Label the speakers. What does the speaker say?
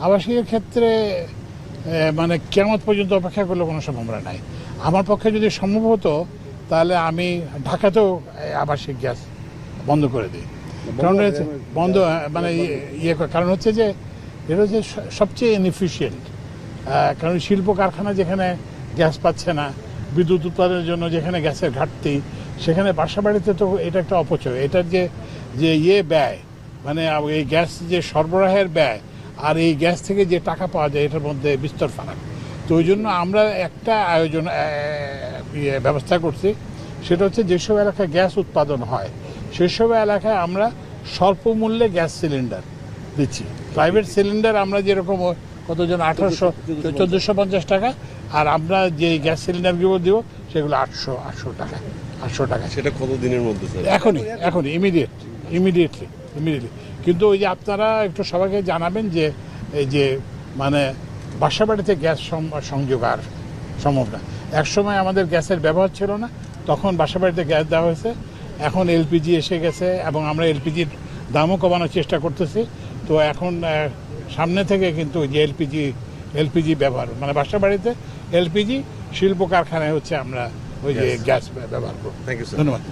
Speaker 1: আবাসিকের ক্ষেত্রে মানে কিয়ামত পর্যন্ত অপেক্ষা করলে কোনো সম্ভাবনা নাই। আমার পক্ষে যদি সম্ভব হতো তাহলে আমি ঢাকাতেও আবাসিক গ্যাস বন্ধ করে দিই। কারণ হচ্ছে বন্ধ মানে কারণ হচ্ছে যে এটা হচ্ছে সবচেয়ে ইনএফিশিয়েন্ট। কারণ শিল্প কারখানা যেখানে গ্যাস পাচ্ছে না, বিদ্যুৎ উৎপাদনের জন্য যেখানে গ্যাসের ঘাটতি, সেখানে বাসা বাড়িতে তো এটা একটা অপচয়। এটার যে ব্যয় মানে এই গ্যাস যে সরবরাহের ব্যয় আর এই গ্যাস থেকে যে টাকা পাওয়া যায় এটার মধ্যে বিস্তর ফারাক। তো ওই জন্য আমরা একটা আয়োজন ব্যবস্থা করছি, সেটা হচ্ছে যেসব এলাকায় গ্যাস উৎপাদন হয় সেসব এলাকায় আমরা স্বল্প মূল্যে গ্যাস সিলিন্ডার দিচ্ছি। প্রাইভেট সিলিন্ডার আমরা যেরকম কতজন 1450 টাকা, আর আমরা যে গ্যাস সিলিন্ডারগুলো দিব সেগুলো 800 টাকা।
Speaker 2: সেটা কত দিনের মধ্যে স্যার?
Speaker 1: এখনই ইমিডিয়েটলি। কিন্তু ওই যে আপনারা একটু সবাইকে জানাবেন যে এই যে মানে বাসা বাড়িতে গ্যাস সংযোগ আর সম্ভব না। একসময় আমাদের গ্যাসের ব্যবহার ছিল না, তখন বাসা বাড়িতে গ্যাস দেওয়া হয়েছে। এখন এলপিজি এসে গেছে এবং আমরা এলপিজির দামও কমানোর চেষ্টা করতেছি। তো এখন সামনে থেকে কিন্তু যে এলপিজি ব্যবহার মানে বাসা বাড়িতে এলপিজি, শিল্প কারখানায় হচ্ছে আমরা ওই যে গ্যাস ব্যবহার করব।
Speaker 2: Thank you sir.
Speaker 1: ধন্যবাদ।